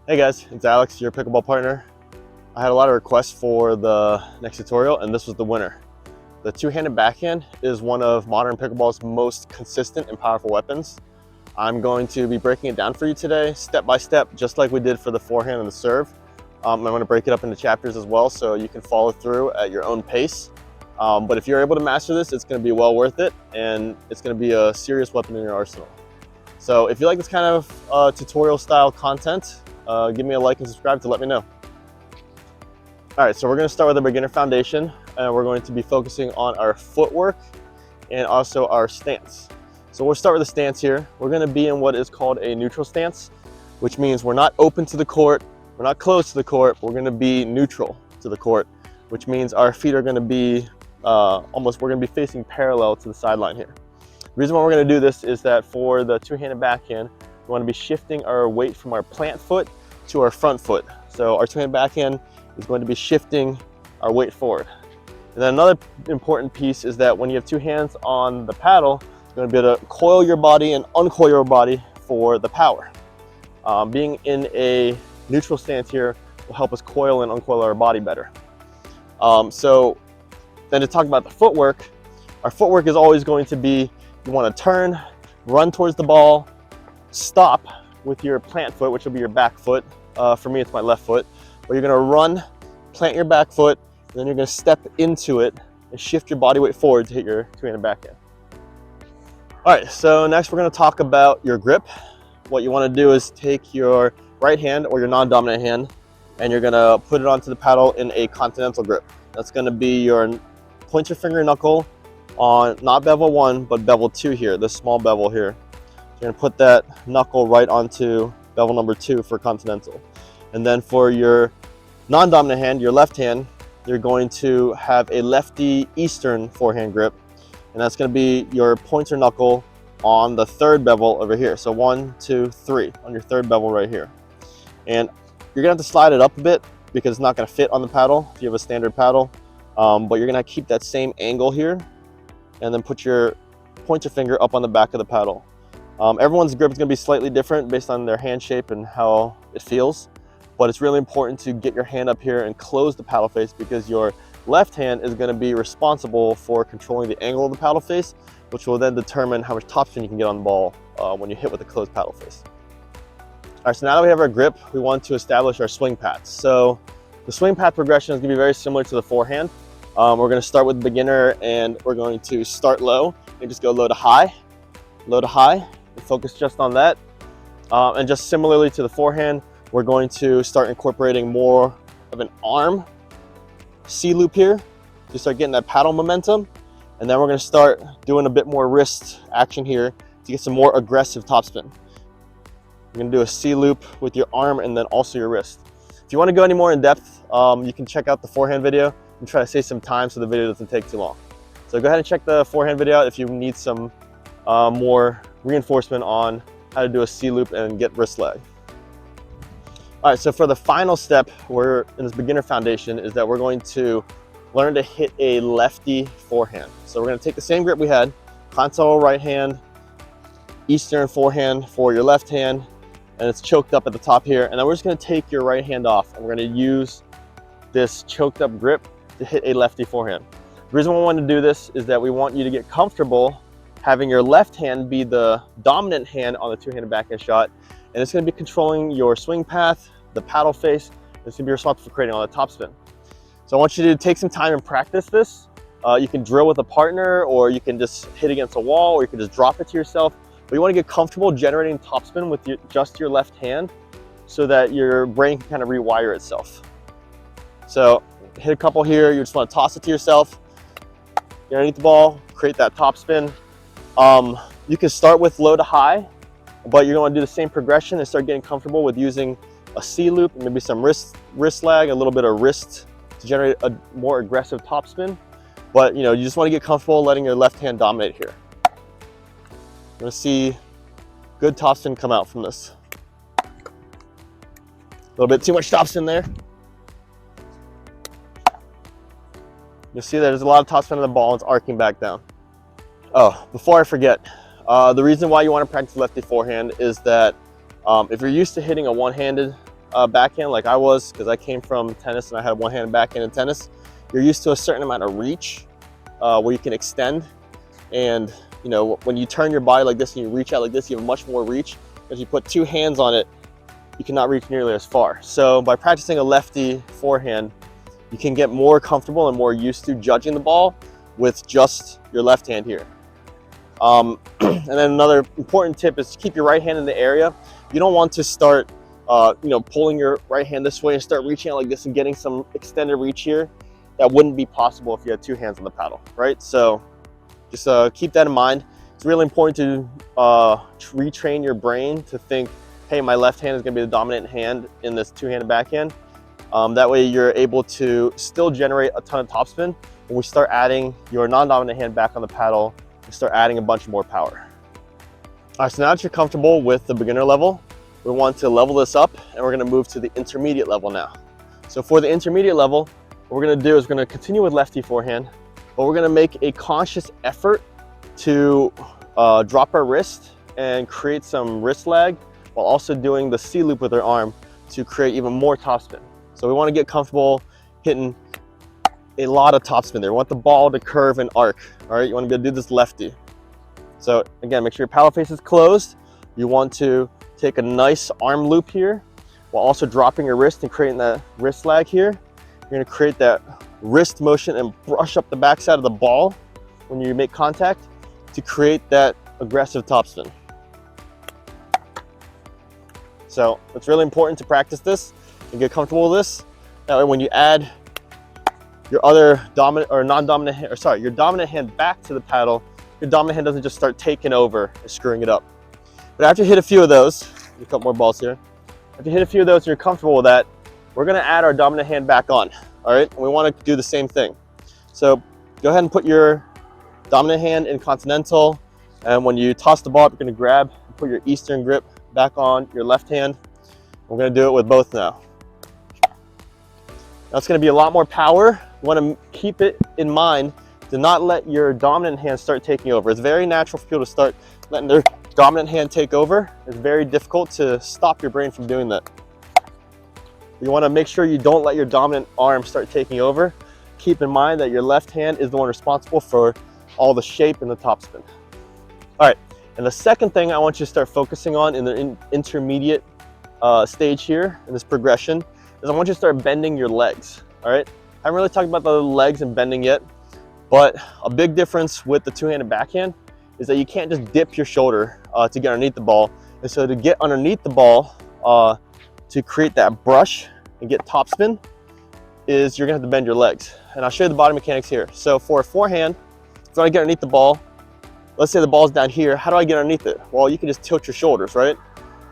Hey guys, it's Alex, your pickleball partner. I had a lot of requests for the next tutorial and this was the winner. The two-handed backhand is one of modern pickleball's most consistent and powerful weapons. I'm going to be breaking it down for you today, step by step, just like we did for the forehand and the serve. I'm going to break it up into chapters as well so you can follow through at your own pace. But if you're able to master this, it's going to be well worth it and it's going to be a serious weapon in your arsenal. So if you like this kind of tutorial style content, give me a like and subscribe to let me know. All right, so we're going to start with a beginner foundation and we're going to be focusing on our footwork and also our stance. So we'll start with the stance here. We're going to be in what is called a neutral stance, which means we're not open to the court, we're not close to the court, we're going to be neutral to the court, which means our feet are going to be we're going to be facing parallel to the sideline here. The reason why we're going to do this is that for the two-handed backhand, we want to be shifting our weight from our plant foot to our front foot. So our two-handed backhand is going to be shifting our weight forward. And then another important piece is that when you have two hands on the paddle, you're going to be able to coil your body and uncoil your body for the power. Being in a neutral stance here will help us coil and uncoil our body better. So then to talk about the footwork, our footwork is always going to be, you want to turn, run towards the ball, stop with your plant foot, which will be your back foot. For me, it's my left foot. But you're going to run, plant your back foot, and then you're going to step into it and shift your body weight forward to hit your two-handed backhand. All right, so next we're going to talk about your grip. What you want to do is take your right hand or your non-dominant hand, and you're going to put it onto the paddle in a continental grip. That's going to be your pointer finger knuckle on not bevel 1, but bevel 2 here, this small bevel here. You're going to put that knuckle right onto bevel number 2 for continental. And then for your non-dominant hand, your left hand, you're going to have a lefty eastern forehand grip. And that's going to be your pointer knuckle on the third bevel over here. So 1, 2, 3 on your third bevel right here. And you're going to have to slide it up a bit because it's not going to fit on the paddle if you have a standard paddle. But you're going to keep that same angle here and then put your pointer finger up on the back of the paddle. Everyone's grip is going to be slightly different based on their hand shape and how it feels, but it's really important to get your hand up here and close the paddle face because your left hand is going to be responsible for controlling the angle of the paddle face, which will then determine how much topspin you can get on the ball when you hit with a closed paddle face. All right, so now that we have our grip, we want to establish our swing paths. So the swing path progression is going to be very similar to the forehand. We're going to start with beginner and we're going to start low and just go low to high, and focus just on that. And just similarly to the forehand, we're going to start incorporating more of an arm C loop here to start getting that paddle momentum. And then we're going to start doing a bit more wrist action here to get some more aggressive topspin. You're going to do a C loop with your arm and then also your wrist. If you want to go any more in depth, you can check out the forehand video and try to save some time so the video doesn't take too long. So go ahead and check the forehand video out if you need some more reinforcement on how to do a C loop and get wrist lag. All right, so for the final step, we're in this beginner foundation, is that we're going to learn to hit a lefty forehand. So we're going to take the same grip we had, continental right hand, eastern forehand for your left hand, and it's choked up at the top here. And then we're just going to take your right hand off and we're going to use this choked up grip to hit a lefty forehand. The reason why we want to do this is that we want you to get comfortable having your left hand be the dominant hand on the two-handed backhand shot, and it's going to be controlling your swing path, the paddle face, and it's going to be responsible for creating all the topspin. So I want you to take some time and practice this. You can drill with a partner, or you can just hit against a wall, or you can just drop it to yourself. But you want to get comfortable generating topspin with just your left hand so that your brain can kind of rewire itself. So hit a couple here, you just want to toss it to yourself, get underneath the ball, create that topspin. You can start with low to high, but you're going to do the same progression and start getting comfortable with using a C loop, maybe some wrist lag, a little bit of wrist to generate a more aggressive topspin. But you just want to get comfortable letting your left hand dominate here. You're going to see good topspin come out from this. A little bit too much topspin there. You'll see that there's a lot of topspin on the ball and it's arcing back down. Oh, before I forget, the reason why you want to practice lefty forehand is that if you're used to hitting a one-handed backhand like I was, because I came from tennis and I had a one-handed backhand in tennis, you're used to a certain amount of reach where you can extend. And you know, when you turn your body like this and you reach out like this, you have much more reach. If you put two hands on it, you cannot reach nearly as far. So by practicing a lefty forehand, you can get more comfortable and more used to judging the ball with just your left hand here. And then another important tip is to keep your right hand in the area. You don't want to start you know, pulling your right hand this way and start reaching out like this and getting some extended reach here. That wouldn't be possible if you had two hands on the paddle, right? So just keep that in mind. It's really important to retrain your brain to think, hey, my left hand is going to be the dominant hand in this two-handed backhand. That way you're able to still generate a ton of topspin. When we start adding your non-dominant hand back on the paddle, we start adding a bunch more power. All right, so now that you're comfortable with the beginner level, we want to level this up and we're going to move to the intermediate level now. So for the intermediate level, what we're going to do is we're going to continue with lefty forehand, but we're going to make a conscious effort to drop our wrist and create some wrist lag, while also doing the C loop with our arm to create even more topspin. So we want to get comfortable hitting a lot of topspin there. We want the ball to curve and arc. All right, you want to be able to do this lefty. So again, make sure your paddle face is closed. You want to take a nice arm loop here while also dropping your wrist and creating that wrist lag here. You're going to create that wrist motion and brush up the backside of the ball when you make contact to create that aggressive topspin. So it's really important to practice this and get comfortable with this. That way when you add your other dominant or non-dominant hand, or sorry, your dominant hand back to the paddle, your dominant hand doesn't just start taking over and screwing it up. But after you hit a few of those, a couple more balls here. After you hit a few of those and you're comfortable with that, we're gonna add our dominant hand back on, all right? And we wanna do the same thing. So go ahead and put your dominant hand in continental, and when you toss the ball up, you're gonna grab and put your Eastern grip back on your left hand. We're gonna do it with both now. Now it's gonna be a lot more power. You wanna keep it in mind to not let your dominant hand start taking over. It's very natural for people to start letting their dominant hand take over. It's very difficult to stop your brain from doing that. You wanna make sure you don't let your dominant arm start taking over. Keep in mind that your left hand is the one responsible for all the shape and the topspin. All right, and the second thing I want you to start focusing on in the intermediate stage here in this progression is I want you to start bending your legs, all right? I haven't really talked about the legs and bending yet, but a big difference with the two-handed backhand is that you can't just dip your shoulder to get underneath the ball. And so to get underneath the ball, to create that brush and get topspin, is you're gonna have to bend your legs. And I'll show you the body mechanics here. So for a forehand, if you wanna get underneath the ball, let's say the ball's down here, how do I get underneath it? Well, you can just tilt your shoulders, right?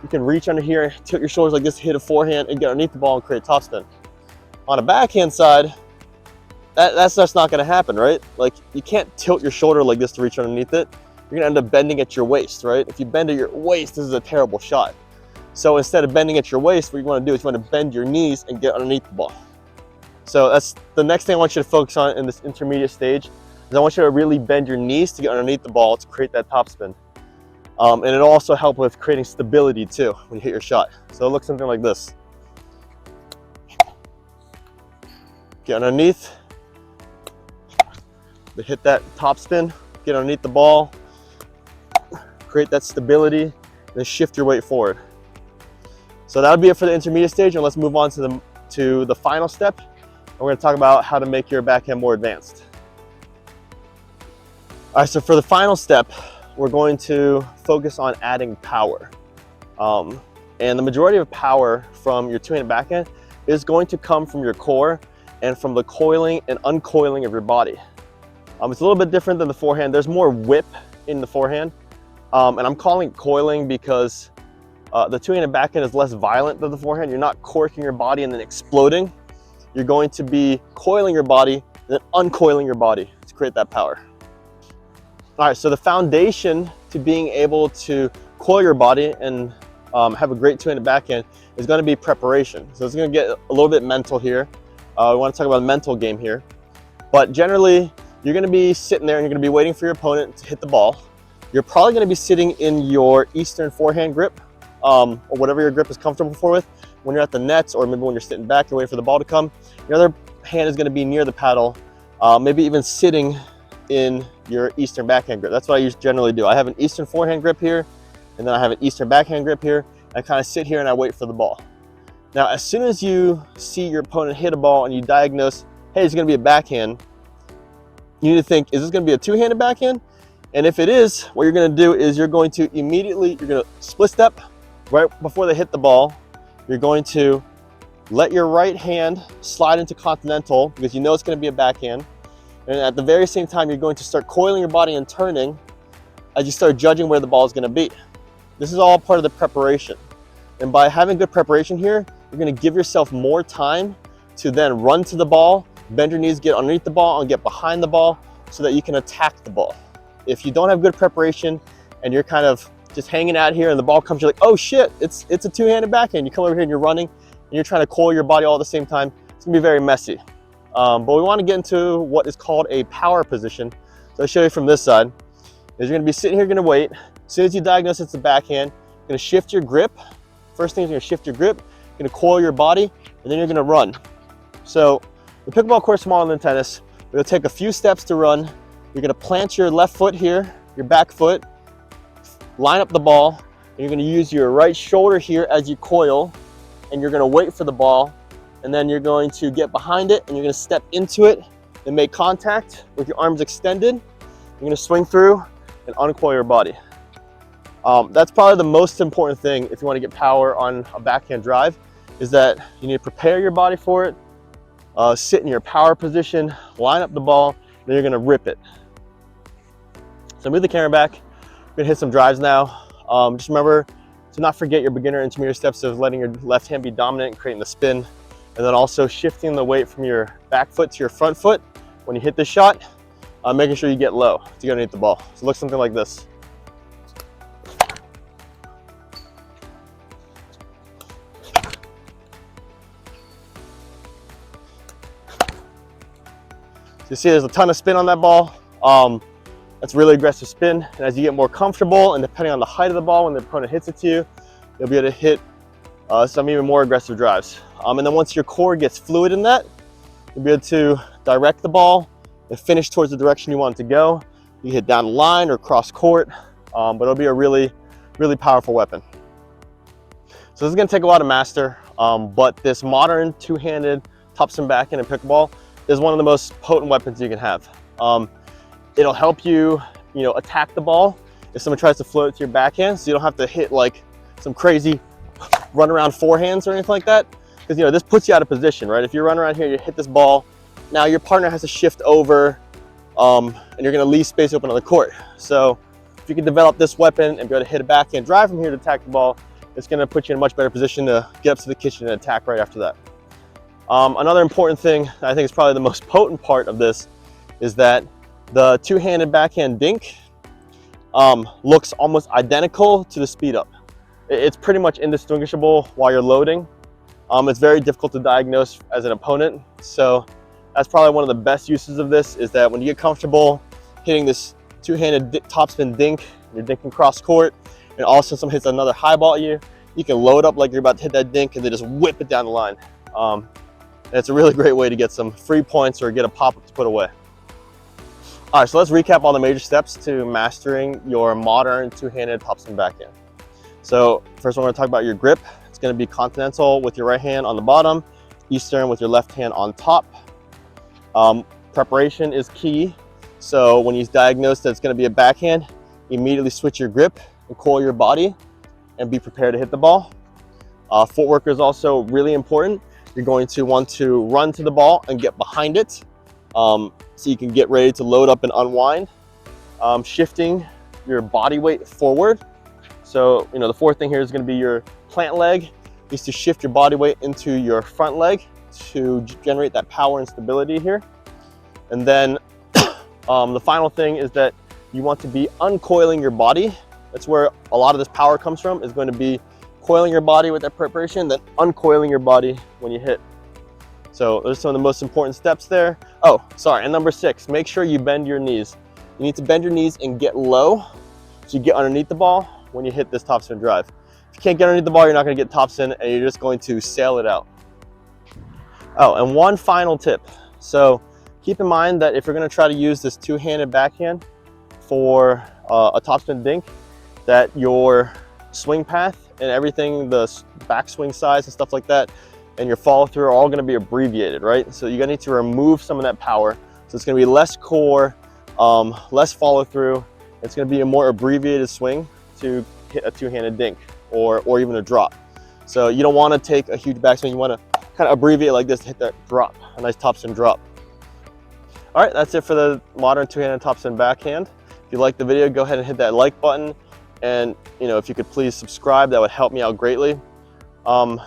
You can reach under here, tilt your shoulders like this, hit a forehand, and get underneath the ball and create topspin. On a backhand side, that's just not gonna happen, right? Like, you can't tilt your shoulder like this to reach underneath it. You're gonna end up bending at your waist, right? If you bend at your waist, this is a terrible shot. So instead of bending at your waist, what you wanna do is you wanna bend your knees and get underneath the ball. So that's the next thing I want you to focus on in this intermediate stage, is I want you to really bend your knees to get underneath the ball to create that topspin. And it'll also help with creating stability too when you hit your shot. So it looks something like this. Get underneath, hit that topspin, get underneath the ball, create that stability, and then shift your weight forward. So that'll be it for the intermediate stage, and let's move on to the final step. And we're gonna talk about how to make your backhand more advanced. All right, so for the final step, we're going to focus on adding power. And the majority of power from your two-handed backhand is going to come from your core and from the coiling and uncoiling of your body. It's a little bit different than the forehand. There's more whip in the forehand. And I'm calling it coiling because the two-handed backhand is less violent than the forehand. You're not corking your body and then exploding. You're going to be coiling your body and then uncoiling your body to create that power. All right, so the foundation to being able to coil your body and have a great two-handed backhand is going to be preparation. So it's going to get a little bit mental here. We want to talk about the mental game here. But generally, you're going to be sitting there and you're going to be waiting for your opponent to hit the ball. You're probably going to be sitting in your Eastern forehand grip, or whatever your grip is comfortable with. when you're at the nets, or maybe when you're sitting back and waiting for the ball to come, your other hand is going to be near the paddle, maybe even sitting in your Eastern backhand grip. That's what I generally do. I have an Eastern forehand grip here, and then I have an Eastern backhand grip here. I kind of sit here and I wait for the ball. Now, as soon as you see your opponent hit a ball and you diagnose, hey, it's going to be a backhand, you need to think, is this going to be a two-handed backhand? And if it is, what you're going to do is you're going to split step right before they hit the ball. You're going to let your right hand slide into continental because you know it's going to be a backhand. And at the very same time, you're going to start coiling your body and turning as you start judging where the ball is going to be. This is all part of the preparation. And by having good preparation here, you're going to give yourself more time to then run to the ball, bend your knees, get underneath the ball, and get behind the ball so that you can attack the ball. If you don't have good preparation and you're kind of just hanging out here and the ball comes, you're like, oh shit, it's a two-handed backhand. You come over here and you're running and you're trying to coil your body all at the same time. It's gonna be very messy. But we want to get into what is called a power position. So I'll show you from this side. Is you're gonna be sitting here, gonna wait. As soon as you diagnose it's a backhand, you're gonna shift your grip. First thing is you're gonna shift your grip, you're gonna coil your body, and then you're gonna run. So the pickleball court is smaller than tennis. We're gonna take a few steps to run. You're gonna plant your left foot here, your back foot, line up the ball, and you're gonna use your right shoulder here as you coil, and you're gonna wait for the ball, and then you're going to get behind it, and you're gonna step into it and make contact with your arms extended. You're gonna swing through and uncoil your body. That's probably the most important thing if you wanna get power on a backhand drive, is that you need to prepare your body for it, sit in your power position, line up the ball, and then you're gonna rip it. So move the camera back. We're gonna hit some drives now. Just remember to not forget your beginner intermediate steps of letting your left hand be dominant and creating the spin, and then also shifting the weight from your back foot to your front foot when you hit this shot, making sure you get low to get underneath the ball. So it looks something like this. So you see there's a ton of spin on that ball. That's really aggressive spin, and as you get more comfortable and depending on the height of the ball when the opponent hits it to you, you'll be able to hit some even more aggressive drives. And then once your core gets fluid in that, you'll be able to direct the ball and finish towards the direction you want it to go. You hit down the line or cross court, but it'll be a really, really powerful weapon. So this is gonna take a while to master, but this modern two-handed topspin backhand in pickleball is one of the most potent weapons you can have. It'll help you, attack the ball if someone tries to float it to your backhand, so you don't have to hit like some crazy run around forehands or anything like that. Because this puts you out of position, right? If you run around here, you hit this ball, now your partner has to shift over, and you're gonna leave space open on the court. So if you can develop this weapon and be able to hit a backhand drive from here to attack the ball, it's gonna put you in a much better position to get up to the kitchen and attack right after that. Another important thing that I think is probably the most potent part of this is that the two-handed backhand dink looks almost identical to the speed up. It's pretty much indistinguishable while you're loading. It's very difficult to diagnose as an opponent. So that's probably one of the best uses of this, is that when you get comfortable hitting this two-handed topspin dink, you're dinking cross court, and all of a sudden someone hits another high ball at you, you can load up like you're about to hit that dink and then just whip it down the line. And it's a really great way to get some free points or get a pop-up to put away. All right, so let's recap all the major steps to mastering your modern two-handed topspin backhand. So first we're gonna talk about your grip. It's gonna be continental with your right hand on the bottom, Eastern with your left hand on top. Preparation is key. So when you diagnose that it's gonna be a backhand, immediately switch your grip and coil your body and be prepared to hit the ball. Footwork is also really important. You're going to want to run to the ball and get behind it, so you can get ready to load up and unwind. Shifting your body weight forward. So, the fourth thing here is going to be your plant leg. Is to shift your body weight into your front leg to generate that power and stability here. And then the final thing is that you want to be uncoiling your body. That's where a lot of this power comes from, is going to be coiling your body with that preparation, then uncoiling your body when you hit. So those are some of the most important steps there. Oh, sorry, and number 6, make sure you bend your knees. You need to bend your knees and get low so you get underneath the ball when you hit this topspin drive. If you can't get underneath the ball, you're not going to get topspin, and you're just going to sail it out. Oh, and one final tip. So keep in mind that if you're going to try to use this two-handed backhand for a topspin dink, that your swing path and everything, the backswing size and stuff like that, and your follow through are all going to be abbreviated, right? So you're going to need to remove some of that power. So it's going to be less core, less follow through. It's going to be a more abbreviated swing to hit a two-handed dink or even a drop. So you don't want to take a huge backswing. You want to kind of abbreviate like this to hit that drop, a nice topspin drop. All right, that's it for the modern two-handed topspin backhand. If you like the video, go ahead and hit that like button. And if you could please subscribe, that would help me out greatly. And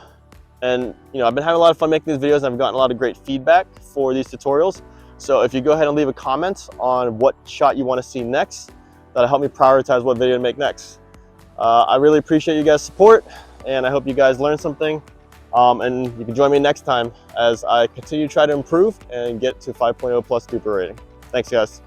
I've been having a lot of fun making these videos, and I've gotten a lot of great feedback for these tutorials. So if you go ahead and leave a comment on what shot you want to see next, that'll help me prioritize what video to make next. I really appreciate you guys' support, and I hope you guys learned something. And you can join me next time as I continue to try to improve and get to 5.0 plus Cooper rating. Thanks, guys.